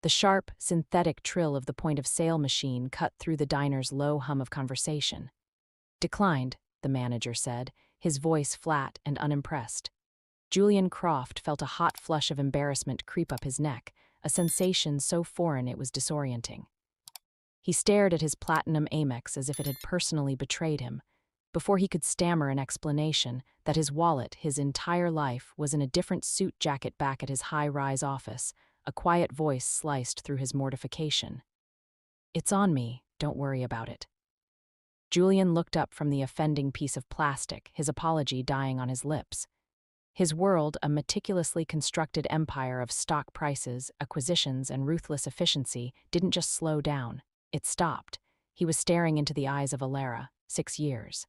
The sharp, synthetic trill of the point-of-sale machine cut through the diner's low hum of conversation. "Declined," the manager said, his voice flat and unimpressed. Julian Croft felt a hot flush of embarrassment creep up his neck, a sensation so foreign it was disorienting. He stared at his platinum Amex as if it had personally betrayed him, before he could stammer an explanation that his wallet, his entire life, was in a different suit jacket back at his high-rise office. A quiet voice sliced through his mortification. "It's on me, don't worry about it." Julian looked up from the offending piece of plastic, his apology dying on his lips. His world, a meticulously constructed empire of stock prices, acquisitions, and ruthless efficiency, didn't just slow down. It stopped. He was staring into the eyes of Alara. 6 years.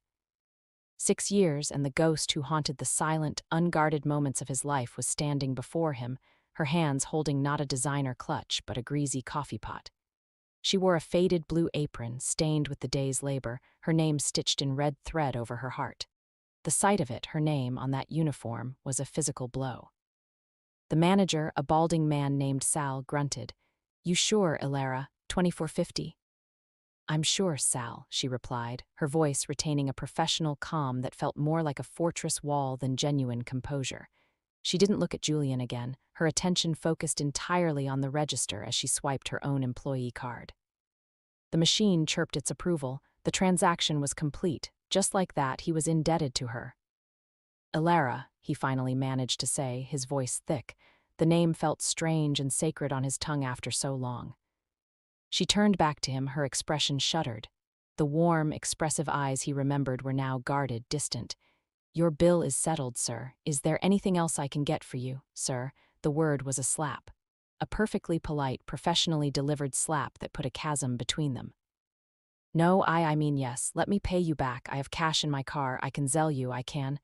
6 years, and the ghost who haunted the silent, unguarded moments of his life was standing before him, her hands holding not a designer clutch but a greasy coffee pot. She wore a faded blue apron, stained with the day's labor, her name stitched in red thread over her heart. The sight of it, her name, on that uniform, was a physical blow. The manager, a balding man named Sal, grunted. "You sure, Alara? 2450? "I'm sure, Sal," she replied, her voice retaining a professional calm that felt more like a fortress wall than genuine composure. She didn't look at Julian again, her attention focused entirely on the register as she swiped her own employee card. The machine chirped its approval. The transaction was complete. Just like that, he was indebted to her. "Alara," he finally managed to say, his voice thick. The name felt strange and sacred on his tongue after so long. She turned back to him, her expression shuddered. The warm, expressive eyes he remembered were now guarded, distant. "Your bill is settled, sir. Is there anything else I can get for you, sir?" The word was a slap. A perfectly polite, professionally delivered slap that put a chasm between them. "No, I mean yes. Let me pay you back. I have cash in my car. I can Zelle you, I can."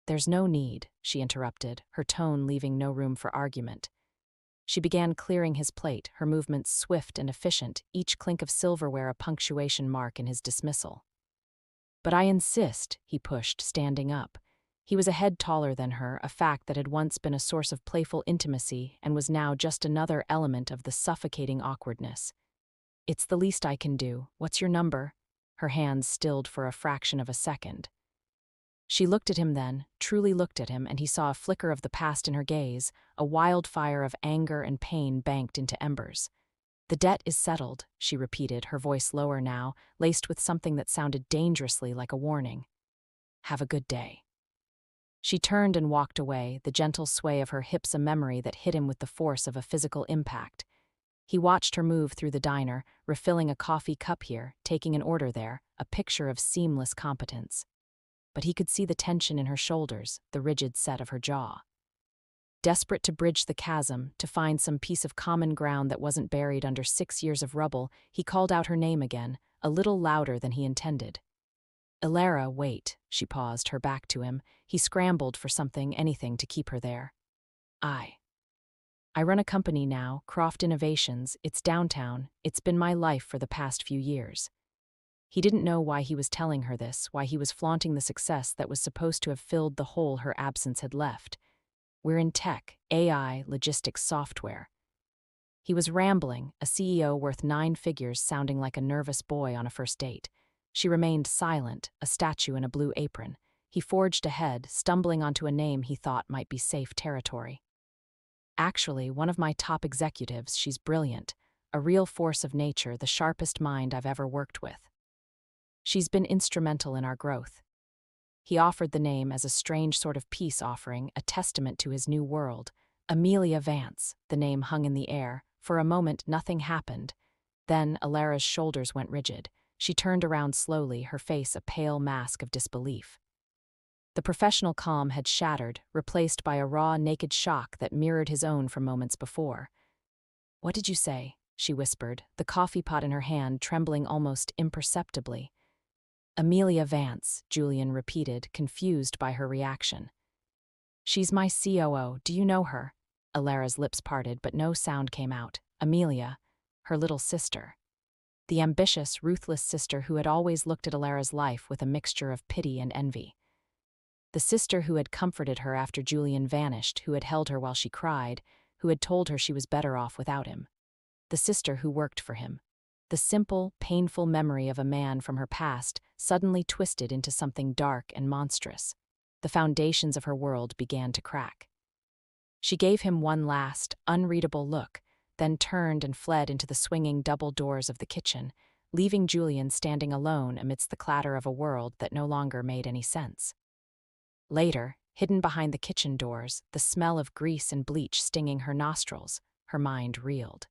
"There's no need," she interrupted, her tone leaving no room for argument. She began clearing his plate, her movements swift and efficient, each clink of silverware a punctuation mark in his dismissal. "But I insist," he pushed, standing up. He was a head taller than her, a fact that had once been a source of playful intimacy and was now just another element of the suffocating awkwardness. "It's the least I can do. What's your number?" Her hands stilled for a fraction of a second. She looked at him then, truly looked at him, and he saw a flicker of the past in her gaze, a wildfire of anger and pain banked into embers. "The debt is settled," she repeated, her voice lower now, laced with something that sounded dangerously like a warning. "Have a good day." She turned and walked away, the gentle sway of her hips a memory that hit him with the force of a physical impact. He watched her move through the diner, refilling a coffee cup here, taking an order there, a picture of seamless competence. But he could see the tension in her shoulders, the rigid set of her jaw. Desperate to bridge the chasm, to find some piece of common ground that wasn't buried under 6 years of rubble, he called out her name again, a little louder than he intended. "Alara, wait." She paused, her back to him. He scrambled for something, anything, to keep her there. I run a company now, Croft Innovations. It's downtown. It's been my life for the past few years." He didn't know why he was telling her this, why he was flaunting the success that was supposed to have filled the hole her absence had left. "We're in tech, AI, logistics software." He was rambling, a CEO worth 9 figures sounding like a nervous boy on a first date. She remained silent, a statue in a blue apron. He forged ahead, stumbling onto a name he thought might be safe territory. "Actually, one of my top executives. She's brilliant, a real force of nature, the sharpest mind I've ever worked with. She's been instrumental in our growth." He offered the name as a strange sort of peace offering, a testament to his new world. Amelia Vance. The name hung in the air. For a moment, nothing happened. Then Alara's shoulders went rigid. She turned around slowly, her face a pale mask of disbelief. The professional calm had shattered, replaced by a raw, naked shock that mirrored his own from moments before. "What did you say?" she whispered, the coffee pot in her hand trembling almost imperceptibly. "Amelia Vance," Julian repeated, confused by her reaction. "She's my COO. Do you know her?" Alara's lips parted, but no sound came out. Amelia, her little sister. The ambitious, ruthless sister who had always looked at Alara's life with a mixture of pity and envy. The sister who had comforted her after Julian vanished, who had held her while she cried, who had told her she was better off without him. the sister who worked for him. The simple, painful memory of a man from her past suddenly twisted into something dark and monstrous. The foundations of her world began to crack. She gave him one last, unreadable look, then turned and fled into the swinging double doors of the kitchen, leaving Julian standing alone amidst the clatter of a world that no longer made any sense. Later, hidden behind the kitchen doors, the smell of grease and bleach stinging her nostrils, her mind reeled.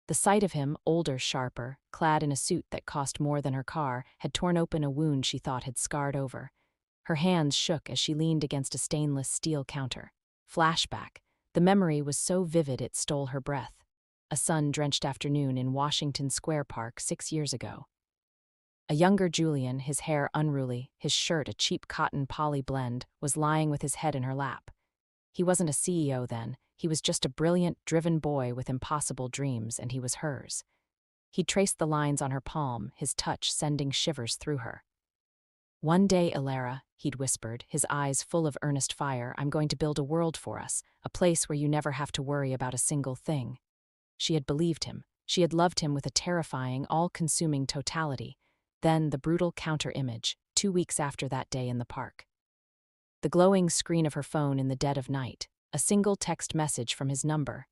The sight of him, older, sharper, clad in a suit that cost more than her car, had torn open a wound she thought had scarred over. Her hands shook as she leaned against a stainless steel counter. Flashback. The memory was so vivid it stole her breath. A sun-drenched afternoon in Washington Square Park 6 years ago. A younger Julian, his hair unruly, his shirt a cheap cotton poly blend, was lying with his head in her lap. He wasn't a CEO then. He was just a brilliant, driven boy with impossible dreams, and he was hers. He traced the lines on her palm, his touch sending shivers through her. "One day, Alara," he'd whispered, his eyes full of earnest fire, "I'm going to build a world for us, a place where you never have to worry about a single thing." She had believed him. She had loved him with a terrifying, all-consuming totality. Then the brutal counter-image, 2 weeks after that day in the park. The glowing screen of her phone in the dead of night. A single text message from his number.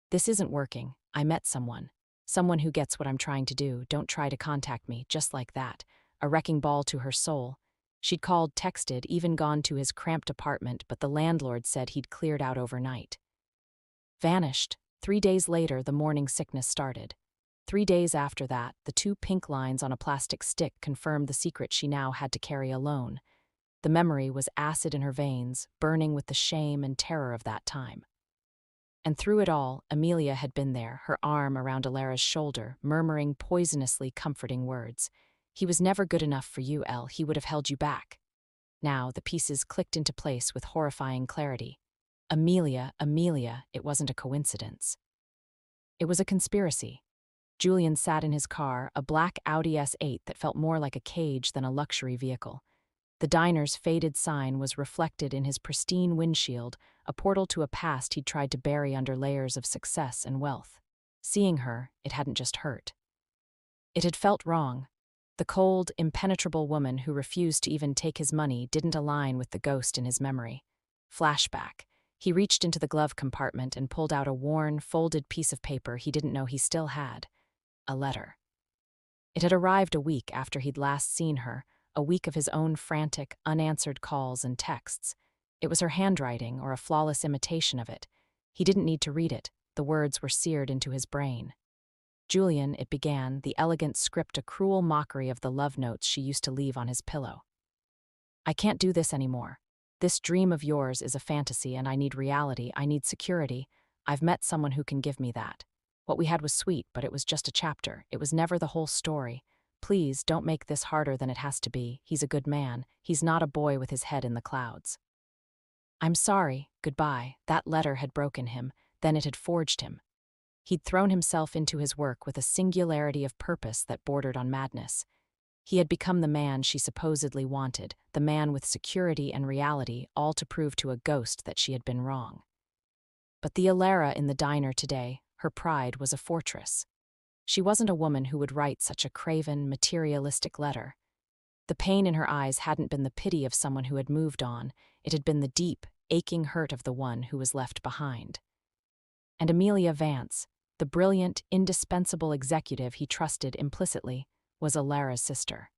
"This isn't working. I met someone. Someone who gets what I'm trying to do. Don't try to contact me," just like that. A wrecking ball to her soul. She'd called, texted, even gone to his cramped apartment, but the landlord said he'd cleared out overnight. Vanished. 3 days later, the morning sickness started. 3 days after that, the 2 pink lines on a plastic stick confirmed the secret she now had to carry alone. The memory was acid in her veins, burning with the shame and terror of that time. And through it all, Amelia had been there, her arm around Alara's shoulder, murmuring poisonously comforting words. "He was never good enough for you, Elle. He would have held you back." Now the pieces clicked into place with horrifying clarity. Amelia, it wasn't a coincidence. It was a conspiracy. Julian sat in his car, a black Audi S8 that felt more like a cage than a luxury vehicle. The diner's faded sign was reflected in his pristine windshield, a portal to a past he'd tried to bury under layers of success and wealth. Seeing her, it hadn't just hurt. It had felt wrong. The cold, impenetrable woman who refused to even take his money didn't align with the ghost in his memory. Flashback. He reached into the glove compartment and pulled out a worn, folded piece of paper he didn't know he still had. A letter. It had arrived a week after he'd last seen her, a week of his own frantic, unanswered calls and texts. It was her handwriting, or a flawless imitation of it. He didn't need to read it. The words were seared into his brain. "Julian," it began, the elegant script a cruel mockery of the love notes she used to leave on his pillow. "I can't do this anymore. This dream of yours is a fantasy, and I need reality. I need security. I've met someone who can give me that. What we had was sweet, but it was just a chapter. It was never the whole story. Please, don't make this harder than it has to be. He's a good man. He's not a boy with his head in the clouds." "I'm sorry. Goodbye." That letter had broken him. Then it had forged him. He'd thrown himself into his work with a singularity of purpose that bordered on madness. He had become the man she supposedly wanted, the man with security and reality, all to prove to a ghost that she had been wrong. But the Alara in the diner today, her pride was a fortress. She wasn't a woman who would write such a craven, materialistic letter. The pain in her eyes hadn't been the pity of someone who had moved on. It had been the deep, aching hurt of the one who was left behind. And Amelia Vance, the brilliant, indispensable executive he trusted implicitly, was Alara's sister.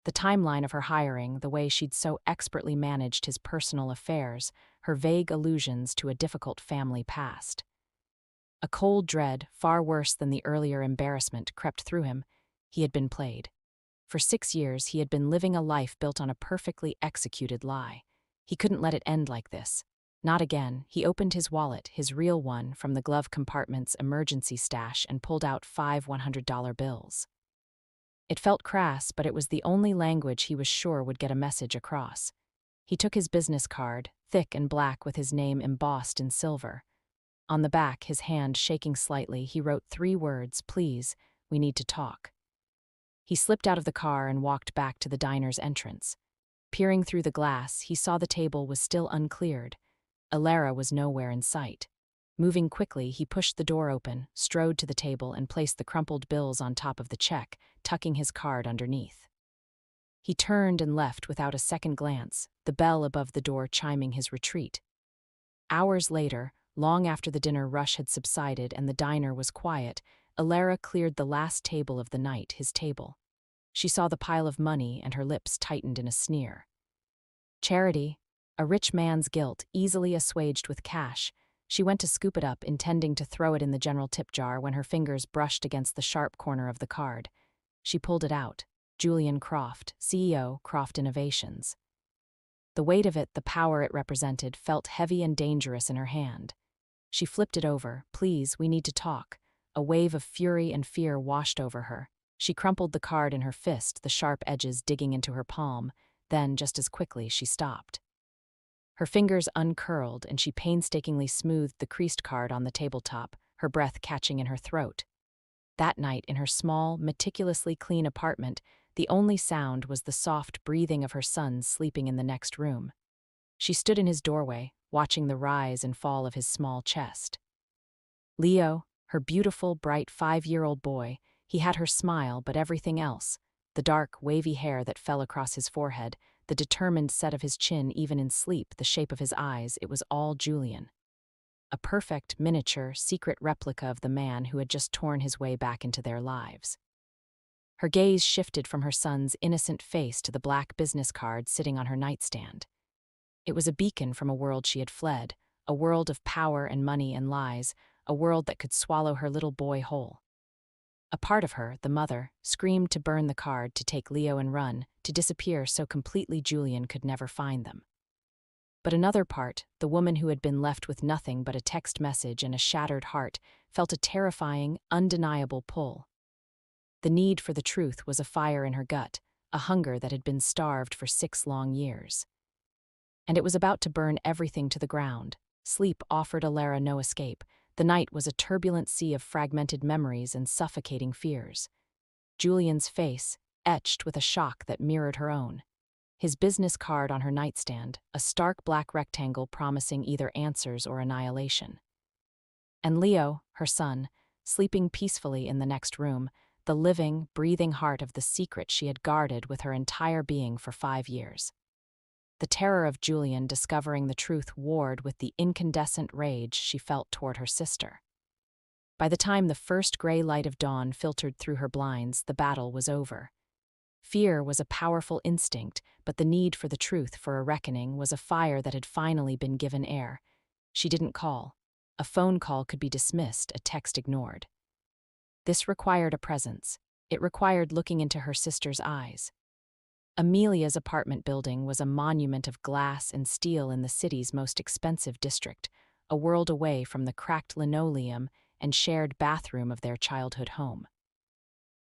The timeline of her hiring, the way she'd so expertly managed his personal affairs, her vague allusions to a difficult family past. A cold dread, far worse than the earlier embarrassment, crept through him. He had been played. For 6 years, he had been living a life built on a perfectly executed lie. He couldn't let it end like this. Not again. He opened his wallet, his real one, from the glove compartment's emergency stash and pulled out 5 $100 bills. It felt crass, but it was the only language he was sure would get a message across. He took his business card, thick and black with his name embossed in silver. On the back, his hand shaking slightly, he wrote 3 words, "Please, we need to talk." He slipped out of the car and walked back to the diner's entrance. Peering through the glass, he saw the table was still uncleared. Alara was nowhere in sight. Moving quickly, he pushed the door open, strode to the table, and placed the crumpled bills on top of the check, tucking his card underneath. He turned and left without a second glance, the bell above the door chiming his retreat. Hours later, long after the dinner rush had subsided and the diner was quiet, Alara cleared the last table of the night, his table. She saw the pile of money and her lips tightened in a sneer. Charity, a rich man's guilt, easily assuaged with cash. She went to scoop it up, intending to throw it in the general tip jar when her fingers brushed against the sharp corner of the card. She pulled it out. Julian Croft, CEO, Croft Innovations. The weight of it, the power it represented, felt heavy and dangerous in her hand. She flipped it over. "Please, we need to talk." A wave of fury and fear washed over her. She crumpled the card in her fist, the sharp edges digging into her palm. Then, just as quickly, she stopped. Her fingers uncurled, and she painstakingly smoothed the creased card on the tabletop, her breath catching in her throat. That night, in her small, meticulously clean apartment, the only sound was the soft breathing of her son sleeping in the next room. She stood in his doorway, watching the rise and fall of his small chest. Leo, her beautiful, bright 5-year-old boy, he had her smile, but everything else, the dark, wavy hair that fell across his forehead, the determined set of his chin even in sleep, the shape of his eyes, it was all Julian. A perfect, miniature, secret replica of the man who had just torn his way back into their lives. Her gaze shifted from her son's innocent face to the black business card sitting on her nightstand. It was a beacon from a world she had fled, a world of power and money and lies, a world that could swallow her little boy whole. A part of her, the mother, screamed to burn the card, to take Leo and run, to disappear so completely Julian could never find them. But another part, the woman who had been left with nothing but a text message and a shattered heart, felt a terrifying, undeniable pull. The need for the truth was a fire in her gut, a hunger that had been starved for 6 long years. And it was about to burn everything to the ground. Sleep offered Alara no escape. The night was a turbulent sea of fragmented memories and suffocating fears. Julian's face, etched with a shock that mirrored her own. His business card on her nightstand, a stark black rectangle promising either answers or annihilation. And Leo, her son, sleeping peacefully in the next room, the living, breathing heart of the secret she had guarded with her entire being for 5 years. The terror of Julian discovering the truth warred with the incandescent rage she felt toward her sister. By the time the first gray light of dawn filtered through her blinds, the battle was over. Fear was a powerful instinct, but the need for the truth, for a reckoning, was a fire that had finally been given air. She didn't call. A phone call could be dismissed, a text ignored. This required a presence. It required looking into her sister's eyes. Amelia's apartment building was a monument of glass and steel in the city's most expensive district, a world away from the cracked linoleum and shared bathroom of their childhood home.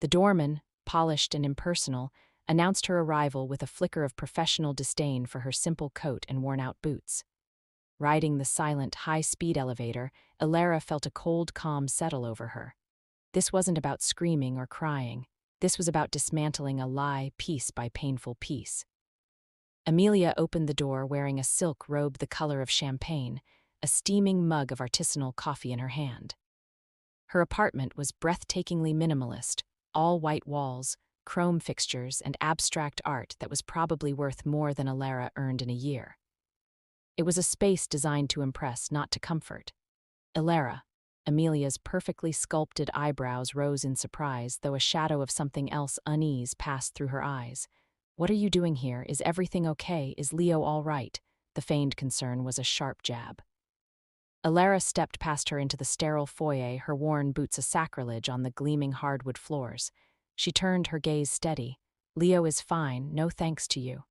The doorman, polished and impersonal, announced her arrival with a flicker of professional disdain for her simple coat and worn-out boots. Riding the silent, high-speed elevator, Alara felt a cold calm settle over her. This wasn't about screaming or crying. This was about dismantling a lie piece by painful piece. Amelia opened the door wearing a silk robe the color of champagne, a steaming mug of artisanal coffee in her hand. Her apartment was breathtakingly minimalist, all white walls, chrome fixtures, and abstract art that was probably worth more than Alara earned in a year. It was a space designed to impress, not to comfort. Alara, Amelia's perfectly sculpted eyebrows rose in surprise, though a shadow of something else, unease, passed through her eyes. "What are you doing here? Is everything okay? Is Leo all right?" The feigned concern was a sharp jab. Alara stepped past her into the sterile foyer, her worn boots a sacrilege on the gleaming hardwood floors. She turned, her gaze steady. "Leo is fine, no thanks to you."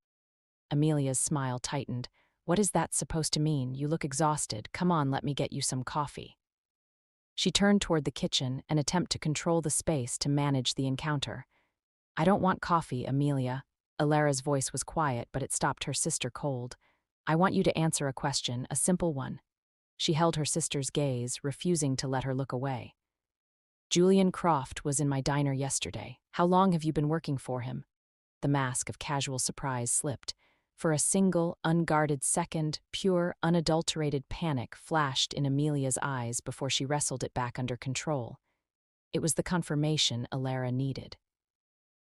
Amelia's smile tightened. "What is that supposed to mean? You look exhausted. Come on, let me get you some coffee." She turned toward the kitchen, an attempt to control the space to manage the encounter. "I don't want coffee, Amelia." Alara's voice was quiet, but it stopped her sister cold. "I want you to answer a question, a simple one." She held her sister's gaze, refusing to let her look away. "Julian Croft was in my diner yesterday. How long have you been working for him?" The mask of casual surprise slipped. For a single, unguarded second, pure, unadulterated panic flashed in Amelia's eyes before she wrestled it back under control. It was the confirmation Alara needed.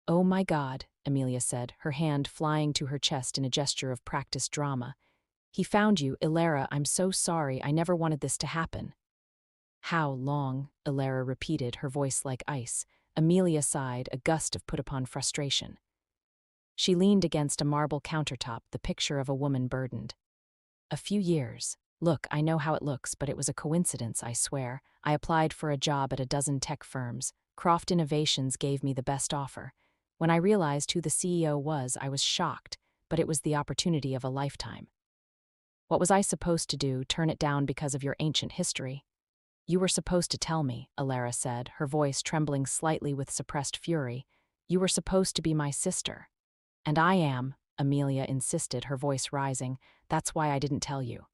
"Oh my God," Amelia said, her hand flying to her chest in a gesture of practiced drama. "He found you, Alara. I'm so sorry. I never wanted this to happen." "How long?" Alara repeated, her voice like ice. Amelia sighed, a gust of put-upon frustration. She leaned against a marble countertop, the picture of a woman burdened. "A few years. Look, I know how it looks, but it was a coincidence, I swear. I applied for a job at a dozen tech firms. Croft Innovations gave me the best offer. When I realized who the CEO was, I was shocked, but it was the opportunity of a lifetime. What was I supposed to do, turn it down because of your ancient history?" "You were supposed to tell me," Alara said, her voice trembling slightly with suppressed fury. "You were supposed to be my sister." "And I am," Amelia insisted, her voice rising. "That's why I didn't tell you.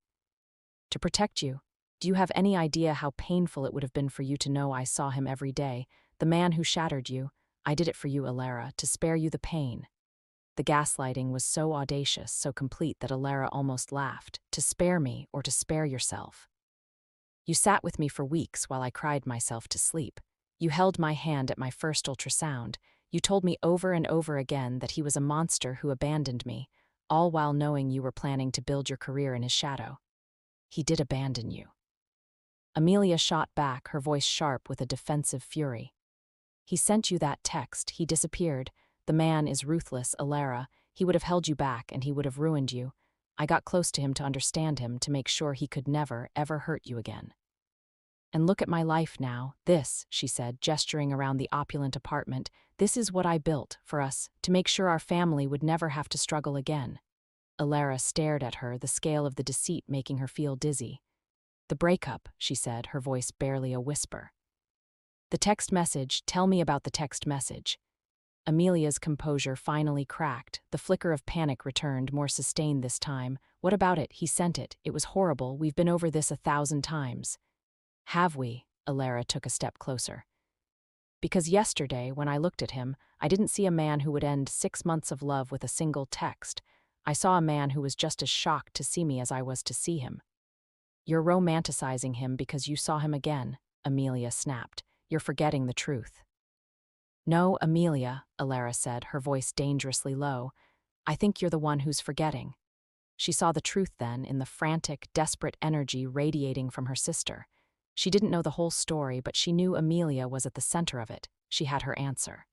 To protect you. Do you have any idea how painful it would have been for you to know I saw him every day? The man who shattered you. I did it for you, Alara, to spare you the pain." The gaslighting was so audacious, so complete that Alara almost laughed. "To spare me, or to spare yourself? You sat with me for weeks while I cried myself to sleep. You held my hand at my first ultrasound. You told me over and over again that he was a monster who abandoned me, all while knowing you were planning to build your career in his shadow. He did abandon you." Amelia shot back, her voice sharp with a defensive fury. "He sent you that text. He disappeared. The man is ruthless, Alara. He would have held you back, and he would have ruined you. I got close to him to understand him, to make sure he could never, ever hurt you again. And look at my life now. This," she said, gesturing around the opulent apartment, "this is what I built for us, to make sure our family would never have to struggle again." Alara stared at her, the scale of the deceit making her feel dizzy. "The breakup," she said, her voice barely a whisper. "The text message. Tell me about the text message." Amelia's composure finally cracked. The flicker of panic returned, more sustained this time. "What about it? He sent it. It was horrible. We've been over this 1,000 times. "Have we?" Alara took a step closer. "Because yesterday, when I looked at him, I didn't see a man who would end 6 months of love with a single text. I saw a man who was just as shocked to see me as I was to see him." "You're romanticizing him because you saw him again," Amelia snapped. "You're forgetting the truth." "No, Amelia," Alara said, her voice dangerously low. "I think you're the one who's forgetting." She saw the truth then in the frantic, desperate energy radiating from her sister. She didn't know the whole story, but she knew Amelia was at the center of it. She had her answer.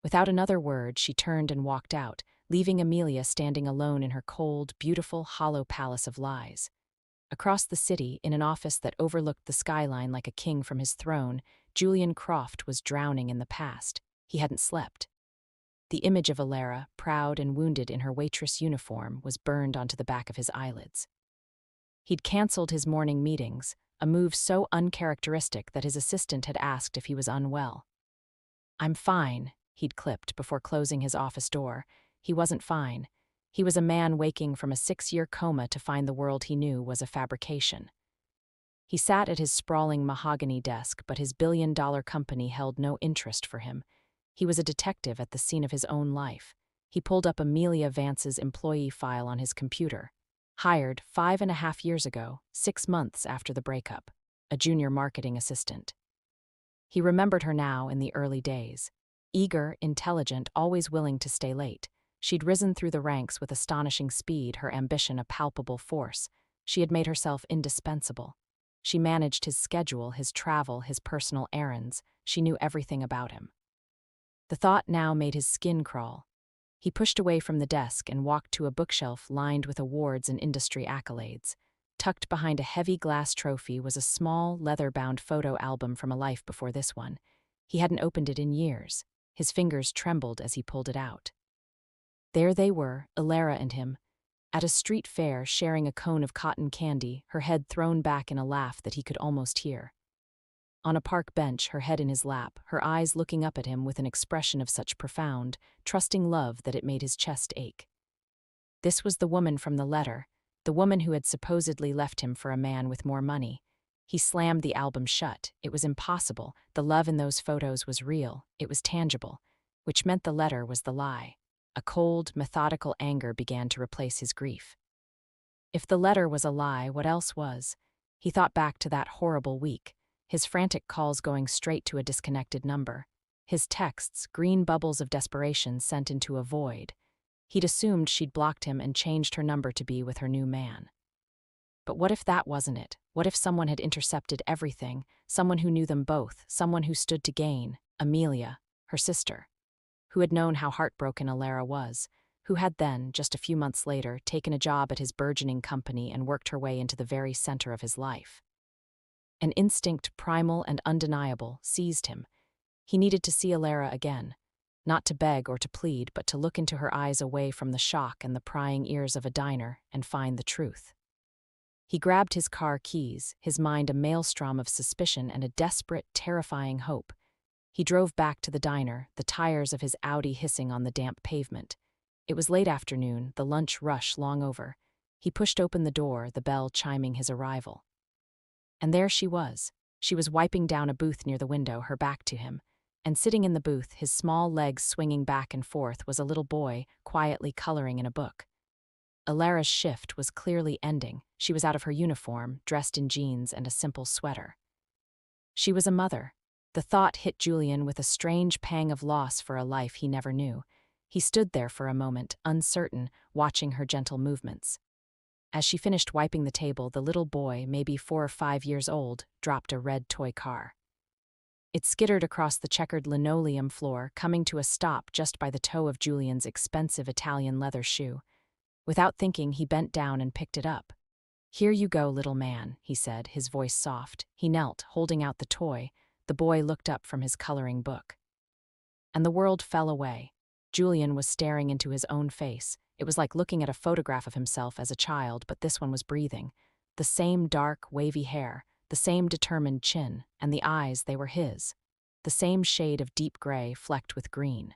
Without another word, she turned and walked out, leaving Amelia standing alone in her cold, beautiful, hollow palace of lies. Across the city, in an office that overlooked the skyline like a king from his throne, Julian Croft was drowning in the past. He hadn't slept. The image of Alara, proud and wounded in her waitress uniform, was burned onto the back of his eyelids. He'd canceled his morning meetings, a move so uncharacteristic that his assistant had asked if he was unwell. "I'm fine," he'd clipped before closing his office door. He wasn't fine. He was a man waking from a 6-year coma to find the world he knew was a fabrication. He sat at his sprawling mahogany desk, but his billion-dollar company held no interest for him. He was a detective at the scene of his own life. He pulled up Amelia Vance's employee file on his computer. Hired 5.5 years ago, 6 months after the breakup. A junior marketing assistant. He remembered her now in the early days. Eager, intelligent, always willing to stay late. She'd risen through the ranks with astonishing speed, her ambition a palpable force. She had made herself indispensable. She managed his schedule, his travel, his personal errands. She knew everything about him. The thought now made his skin crawl. He pushed away from the desk and walked to a bookshelf lined with awards and industry accolades. Tucked behind a heavy glass trophy was a small, leather-bound photo album from a life before this one. He hadn't opened it in years. His fingers trembled as he pulled it out. There they were, Alara and him, at a street fair sharing a cone of cotton candy, her head thrown back in a laugh that he could almost hear. On a park bench, her head in his lap, her eyes looking up at him with an expression of such profound, trusting love that it made his chest ache. This was the woman from the letter, the woman who had supposedly left him for a man with more money. He slammed the album shut. It was impossible. The love in those photos was real. It was tangible, which meant the letter was the lie. A cold, methodical anger began to replace his grief. If the letter was a lie, what else was? He thought back to that horrible week, his frantic calls going straight to a disconnected number, his texts, green bubbles of desperation sent into a void. He'd assumed she'd blocked him and changed her number to be with her new man. But what if that wasn't it? What if someone had intercepted everything, someone who knew them both, someone who stood to gain, Amelia, her sister, who had known how heartbroken Alara was, who had then, just a few months later, taken a job at his burgeoning company and worked her way into the very center of his life. An instinct, primal and undeniable, seized him. He needed to see Alara again, not to beg or to plead, but to look into her eyes away from the shock and the prying ears of a diner and find the truth. He grabbed his car keys, his mind a maelstrom of suspicion and a desperate, terrifying hope. He drove back to the diner, the tires of his Audi hissing on the damp pavement. It was late afternoon, the lunch rush long over. He pushed open the door, the bell chiming his arrival. And there she was. She was wiping down a booth near the window, her back to him. And sitting in the booth, his small legs swinging back and forth, was a little boy, quietly coloring in a book. Alara's shift was clearly ending. She was out of her uniform, dressed in jeans and a simple sweater. She was a mother. The thought hit Julian with a strange pang of loss for a life he never knew. He stood there for a moment, uncertain, watching her gentle movements. As she finished wiping the table, the little boy, maybe 4 or 5 years old, dropped a red toy car. It skittered across the checkered linoleum floor, coming to a stop just by the toe of Julian's expensive Italian leather shoe. Without thinking, he bent down and picked it up. "Here you go, little man," he said, his voice soft. He knelt, holding out the toy. The boy looked up from his coloring book. And the world fell away. Julian was staring into his own face. It was like looking at a photograph of himself as a child, but this one was breathing. The same dark, wavy hair, the same determined chin, and the eyes, they were his. The same shade of deep gray flecked with green.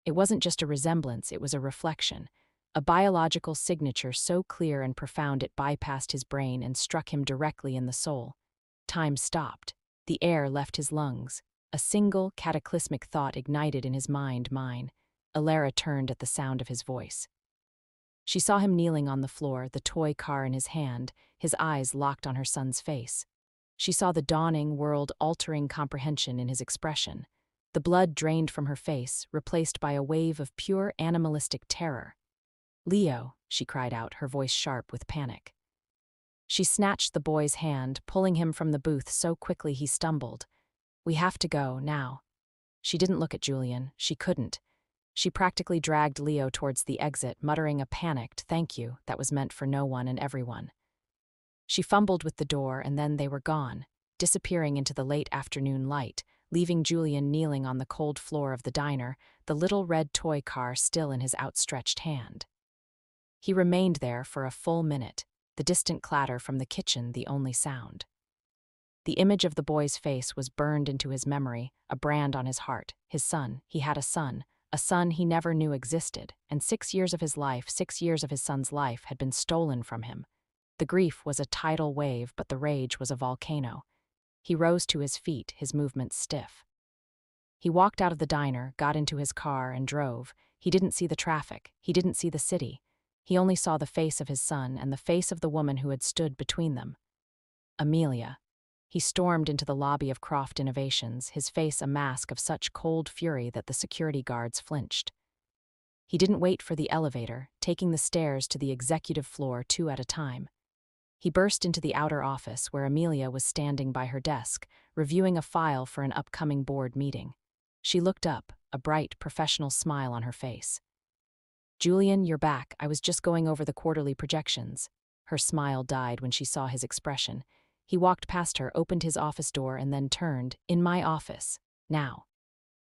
It wasn't just a resemblance, it was a reflection. A biological signature so clear and profound it bypassed his brain and struck him directly in the soul. Time stopped. The air left his lungs. A single, cataclysmic thought ignited in his mind, mine. Alara turned at the sound of his voice. She saw him kneeling on the floor, the toy car in his hand, his eyes locked on her son's face. She saw the dawning, world-altering comprehension in his expression. The blood drained from her face, replaced by a wave of pure animalistic terror. "Leo," she cried out, her voice sharp with panic. She snatched the boy's hand, pulling him from the booth so quickly he stumbled. "We have to go, now." She didn't look at Julian. She couldn't. She practically dragged Leo towards the exit, muttering a panicked "thank you" that was meant for no one and everyone. She fumbled with the door, and then they were gone, disappearing into the late afternoon light, leaving Julian kneeling on the cold floor of the diner, the little red toy car still in his outstretched hand. He remained there for a full minute, the distant clatter from the kitchen the only sound. The image of the boy's face was burned into his memory, a brand on his heart. His son, he had a son he never knew existed, and 6 years of his life, 6 years of his son's life, had been stolen from him. The grief was a tidal wave, but the rage was a volcano. He rose to his feet, his movements stiff. He walked out of the diner, got into his car, and drove. He didn't see the traffic. He didn't see the city. He only saw the face of his son and the face of the woman who had stood between them. Amelia. He stormed into the lobby of Croft Innovations, his face a mask of such cold fury that the security guards flinched. He didn't wait for the elevator, taking the stairs to the executive floor 2 at a time. He burst into the outer office where Amelia was standing by her desk, reviewing a file for an upcoming board meeting. She looked up, a bright, professional smile on her face. "Julian, you're back. I was just going over the quarterly projections." Her smile died when she saw his expression. He walked past her, opened his office door, and then turned. "In my office. Now."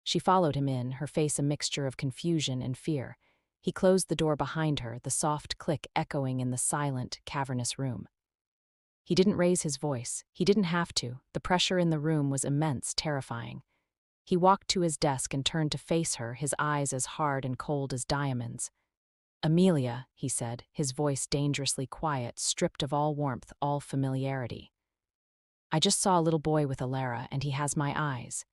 She followed him in, her face a mixture of confusion and fear. He closed the door behind her, the soft click echoing in the silent, cavernous room. He didn't raise his voice. He didn't have to. The pressure in the room was immense, terrifying. He walked to his desk and turned to face her, his eyes as hard and cold as diamonds. "Amelia," he said, his voice dangerously quiet, stripped of all warmth, all familiarity. "I just saw a little boy with Alara, and he has my eyes."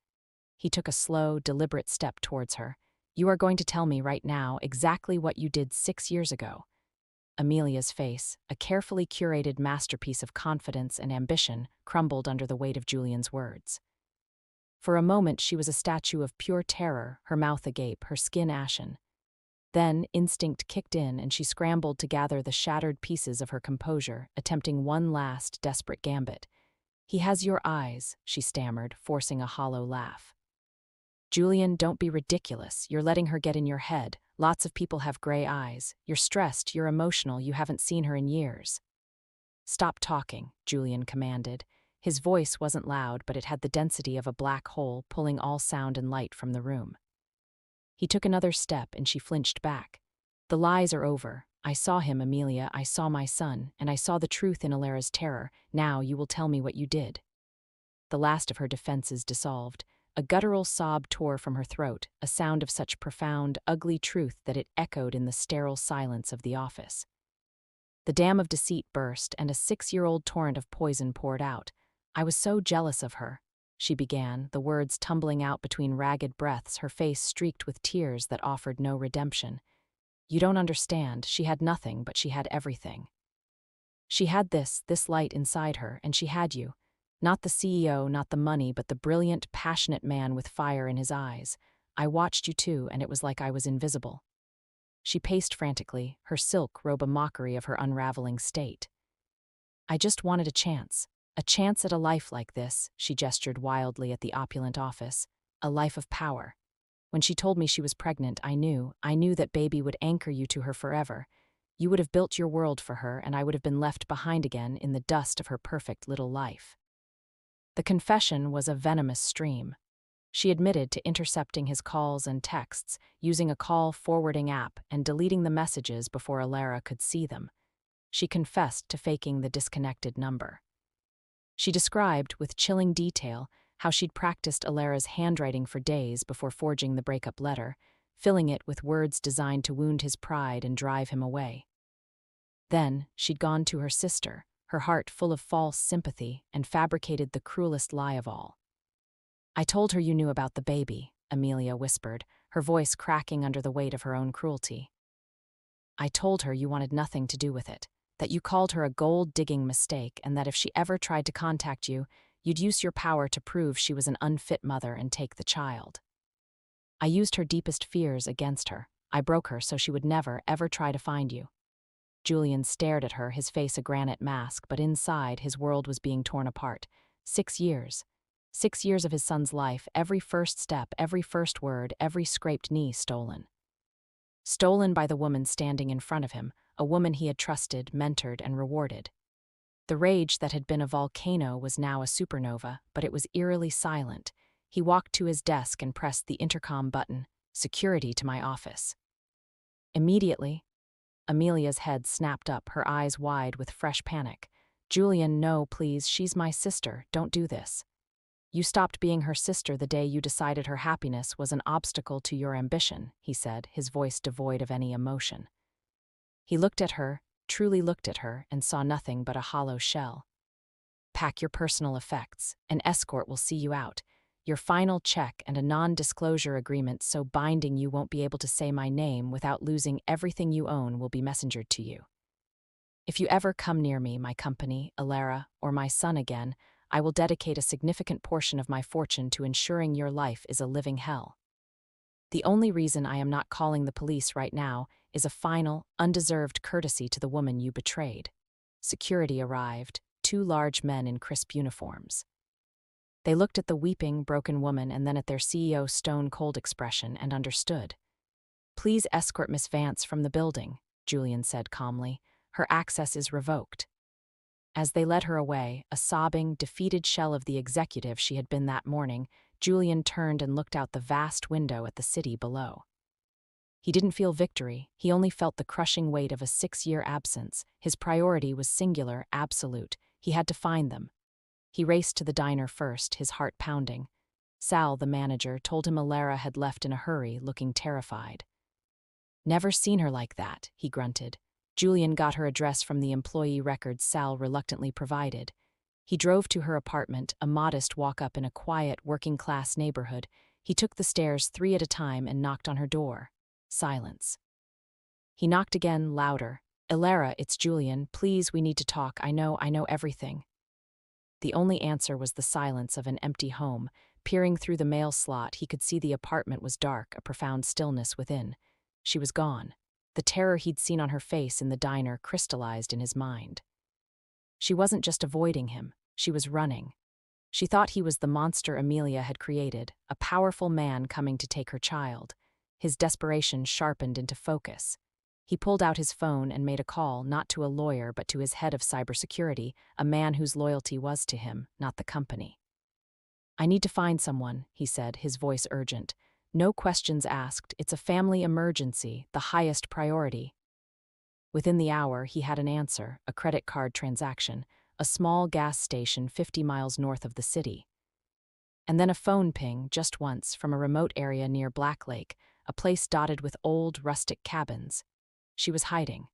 He took a slow, deliberate step towards her. You are going to tell me right now exactly what you did 6 years ago. Amelia's face, a carefully curated masterpiece of confidence and ambition, crumbled under the weight of Julian's words. For a moment she was a statue of pure terror, her mouth agape, her skin ashen. Then instinct kicked in and she scrambled to gather the shattered pieces of her composure, attempting one last, desperate gambit. "He has your eyes," she stammered, forcing a hollow laugh. "Julian, don't be ridiculous. You're letting her get in your head. Lots of people have gray eyes. You're stressed, you're emotional, you haven't seen her in years." "Stop talking," Julian commanded. His voice wasn't loud, but it had the density of a black hole, pulling all sound and light from the room. He took another step and she flinched back. "The lies are over. I saw him, Amelia, I saw my son, and I saw the truth in Alara's terror. Now you will tell me what you did." The last of her defenses dissolved. A guttural sob tore from her throat, a sound of such profound, ugly truth that it echoed in the sterile silence of the office. The dam of deceit burst, and a 6-year-old torrent of poison poured out. "I was so jealous of her," she began, the words tumbling out between ragged breaths, her face streaked with tears that offered no redemption. "You don't understand. She had nothing, but she had everything. She had this light inside her, and she had you. Not the CEO, not the money, but the brilliant, passionate man with fire in his eyes. I watched you too, and it was like I was invisible." She paced frantically, her silk robe a mockery of her unraveling state. "I just wanted a chance at a life like this," she gestured wildly at the opulent office, "a life of power. When she told me she was pregnant, I knew that baby would anchor you to her forever. You would have built your world for her, and I would have been left behind again in the dust of her perfect little life." The confession was a venomous stream. She admitted to intercepting his calls and texts, using a call forwarding app and deleting the messages before Alara could see them. She confessed to faking the disconnected number. She described, with chilling detail, how she'd practiced Alara's handwriting for days before forging the breakup letter, filling it with words designed to wound his pride and drive him away. Then she'd gone to her sister, her heart full of false sympathy, and fabricated the cruelest lie of all. "I told her you knew about the baby," Amelia whispered, her voice cracking under the weight of her own cruelty. "I told her you wanted nothing to do with it, that you called her a gold-digging mistake, and that if she ever tried to contact you, you'd use your power to prove she was an unfit mother and take the child. I used her deepest fears against her. I broke her so she would never, ever try to find you." Julian stared at her, his face a granite mask, but inside his world was being torn apart. 6 years. 6 years of his son's life, every first step, every first word, every scraped knee stolen. Stolen by the woman standing in front of him, a woman he had trusted, mentored, and rewarded. The rage that had been a volcano was now a supernova, but it was eerily silent. He walked to his desk and pressed the intercom button, "Security to my office." Immediately, Amelia's head snapped up, her eyes wide with fresh panic. "Julian, no, please, she's my sister, don't do this." "You stopped being her sister the day you decided her happiness was an obstacle to your ambition," he said, his voice devoid of any emotion. He looked at her, truly looked at her, and saw nothing but a hollow shell. "Pack your personal effects. An escort will see you out. Your final check and a non-disclosure agreement so binding you won't be able to say my name without losing everything you own will be messengered to you. If you ever come near me, my company, Alara, or my son again, I will dedicate a significant portion of my fortune to ensuring your life is a living hell. The only reason I am not calling the police right now is a final, undeserved courtesy to the woman you betrayed." Security arrived, 2 large men in crisp uniforms. They looked at the weeping, broken woman and then at their CEO's stone-cold expression and understood. "Please escort Miss Vance from the building," Julian said calmly. "Her access is revoked." As they led her away, a sobbing, defeated shell of the executive she had been that morning, Julian turned and looked out the vast window at the city below. He didn't feel victory, he only felt the crushing weight of a 6-year absence. His priority was singular, absolute. He had to find them. He raced to the diner first, his heart pounding. Sal, the manager, told him Alara had left in a hurry, looking terrified. "Never seen her like that," he grunted. Julian got her address from the employee records Sal reluctantly provided. He drove to her apartment, a modest walk-up in a quiet, working-class neighborhood. He took the stairs 3 at a time and knocked on her door. Silence. He knocked again, louder. "Elara, it's Julian. Please, we need to talk. I know everything." The only answer was the silence of an empty home. Peering through the mail slot, he could see the apartment was dark, a profound stillness within. She was gone. The terror he'd seen on her face in the diner crystallized in his mind. She wasn't just avoiding him, she was running. She thought he was the monster Amelia had created, a powerful man coming to take her child. His desperation sharpened into focus. He pulled out his phone and made a call, not to a lawyer but to his head of cybersecurity, a man whose loyalty was to him, not the company. "I need to find someone," he said, his voice urgent. "No questions asked. It's a family emergency, the highest priority." Within the hour, he had an answer, a credit card transaction, a small gas station 50 miles north of the city. And then a phone ping, just once, from a remote area near Black Lake, a place dotted with old, rustic cabins. She was hiding.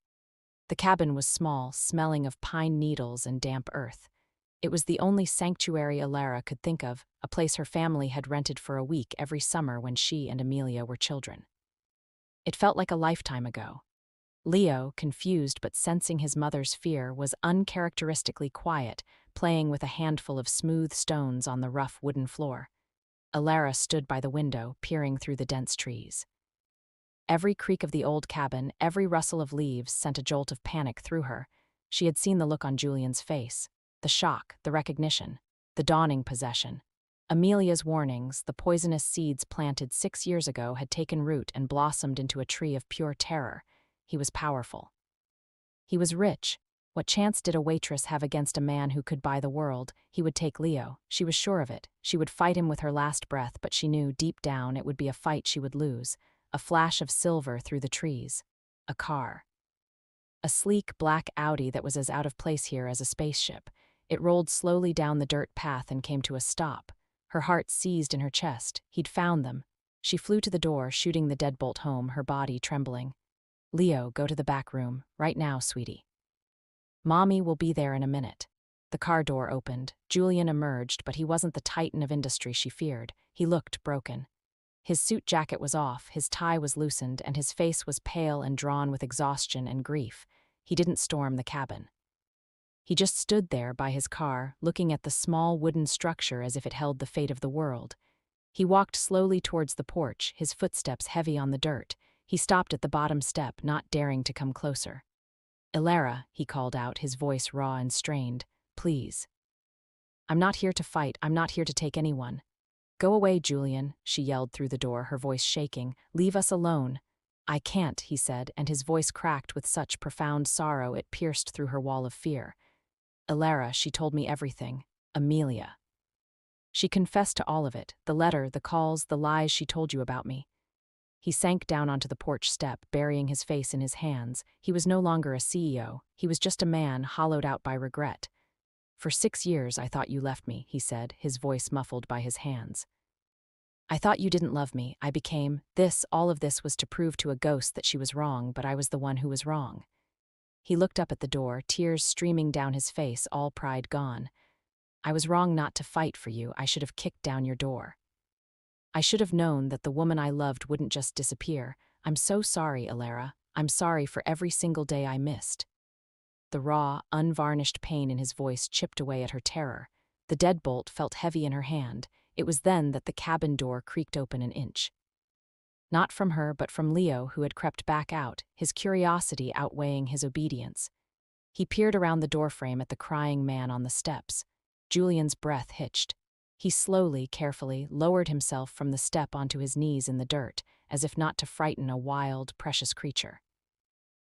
The cabin was small, smelling of pine needles and damp earth. It was the only sanctuary Elara could think of, a place her family had rented for a week every summer when she and Amelia were children. It felt like a lifetime ago. Leo, confused but sensing his mother's fear, was uncharacteristically quiet, playing with a handful of smooth stones on the rough wooden floor. Elara stood by the window, peering through the dense trees. Every creak of the old cabin, every rustle of leaves sent a jolt of panic through her. She had seen the look on Julian's face, the shock, the recognition, the dawning possession. Amelia's warnings, the poisonous seeds planted 6 years ago, had taken root and blossomed into a tree of pure terror. He was powerful. He was rich. What chance did a waitress have against a man who could buy the world? He would take Leo. She was sure of it. She would fight him with her last breath, but she knew, deep down, it would be a fight she would lose. A flash of silver through the trees. A car. A sleek black Audi that was as out of place here as a spaceship. It rolled slowly down the dirt path and came to a stop. Her heart seized in her chest. He'd found them. She flew to the door, shooting the deadbolt home, her body trembling. "Leo, go to the back room. Right now, sweetie. Mommy will be there in a minute." The car door opened. Julian emerged, but he wasn't the titan of industry she feared. He looked broken. His suit jacket was off, his tie was loosened, and his face was pale and drawn with exhaustion and grief. He didn't storm the cabin. He just stood there by his car, looking at the small wooden structure as if it held the fate of the world. He walked slowly towards the porch, his footsteps heavy on the dirt. He stopped at the bottom step, not daring to come closer. "Elara," he called out, his voice raw and strained. "Please. I'm not here to fight. I'm not here to take anyone." "Go away, Julian," she yelled through the door, her voice shaking. "Leave us alone." "I can't," he said, and his voice cracked with such profound sorrow it pierced through her wall of fear. "Elara, she told me everything. Amelia. She confessed to all of it, the letter, the calls, the lies she told you about me." He sank down onto the porch step, burying his face in his hands. He was no longer a CEO. He was just a man hollowed out by regret. "For 6 years I thought you left me," he said, his voice muffled by his hands. "I thought you didn't love me. I became this. All of this was to prove to a ghost that she was wrong, but I was the one who was wrong." He looked up at the door, tears streaming down his face, all pride gone. "I was wrong not to fight for you. I should have kicked down your door. I should have known that the woman I loved wouldn't just disappear. I'm so sorry, Elara. I'm sorry for every single day I missed." The raw, unvarnished pain in his voice chipped away at her terror. The deadbolt felt heavy in her hand. It was then that the cabin door creaked open an inch. Not from her, but from Leo, who had crept back out, his curiosity outweighing his obedience. He peered around the doorframe at the crying man on the steps. Julian's breath hitched. He slowly, carefully, lowered himself from the step onto his knees in the dirt, as if not to frighten a wild, precious creature.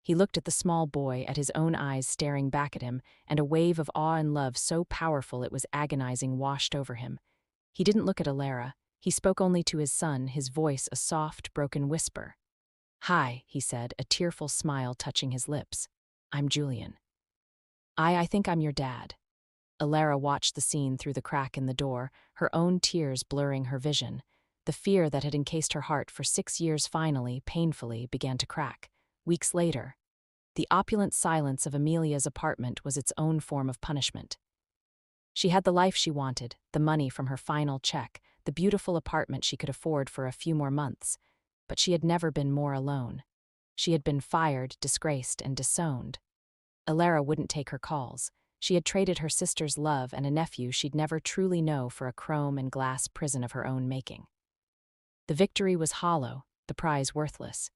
He looked at the small boy, at his own eyes staring back at him, and a wave of awe and love so powerful it was agonizing washed over him. He didn't look at Elara. He spoke only to his son, his voice a soft, broken whisper. "Hi," he said, a tearful smile touching his lips. "I'm Julian. I think I'm your dad." Elara watched the scene through the crack in the door, her own tears blurring her vision. The fear that had encased her heart for 6 years finally, painfully, began to crack. Weeks later, the opulent silence of Amelia's apartment was its own form of punishment. She had the life she wanted, the money from her final check, the beautiful apartment she could afford for a few more months. But she had never been more alone. She had been fired, disgraced, and disowned. Alara wouldn't take her calls. She had traded her sister's love and a nephew she'd never truly know for a chrome and glass prison of her own making. The victory was hollow, the prize worthless.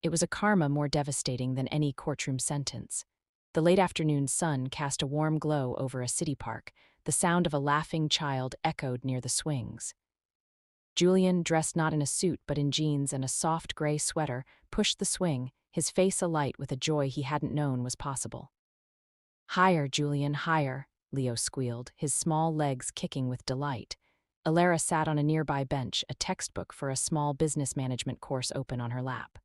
It was a karma more devastating than any courtroom sentence. The late afternoon sun cast a warm glow over a city park. The sound of a laughing child echoed near the swings. Julian, dressed not in a suit but in jeans and a soft gray sweater, pushed the swing, his face alight with a joy he hadn't known was possible. "Higher, Julian, higher," Leo squealed, his small legs kicking with delight. Alara sat on a nearby bench, a textbook for a small business management course open on her lap.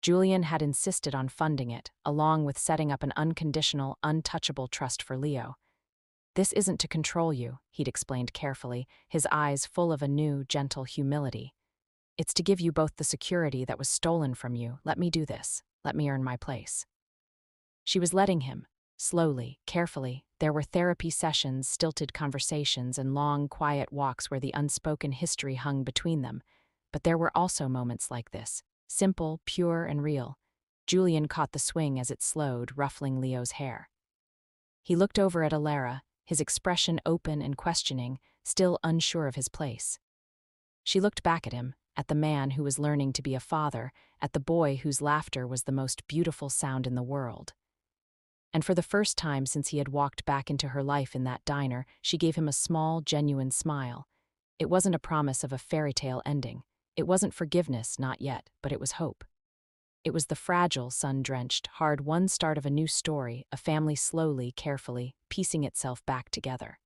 Julian had insisted on funding it, along with setting up an unconditional, untouchable trust for Leo. "This isn't to control you," he'd explained carefully, his eyes full of a new, gentle humility. "It's to give you both the security that was stolen from you. Let me do this. Let me earn my place." She was letting him. Slowly, carefully, there were therapy sessions, stilted conversations, and long, quiet walks where the unspoken history hung between them. But there were also moments like this, simple, pure, and real. Julian caught the swing as it slowed, ruffling Leo's hair. He looked over at Alara, his expression open and questioning, still unsure of his place. She looked back at him, at the man who was learning to be a father, at the boy whose laughter was the most beautiful sound in the world. And for the first time since he had walked back into her life in that diner, she gave him a small, genuine smile. It wasn't a promise of a fairy tale ending. It wasn't forgiveness, not yet, but it was hope. It was the fragile, sun-drenched, hard-won start of a new story, a family slowly, carefully, piecing itself back together.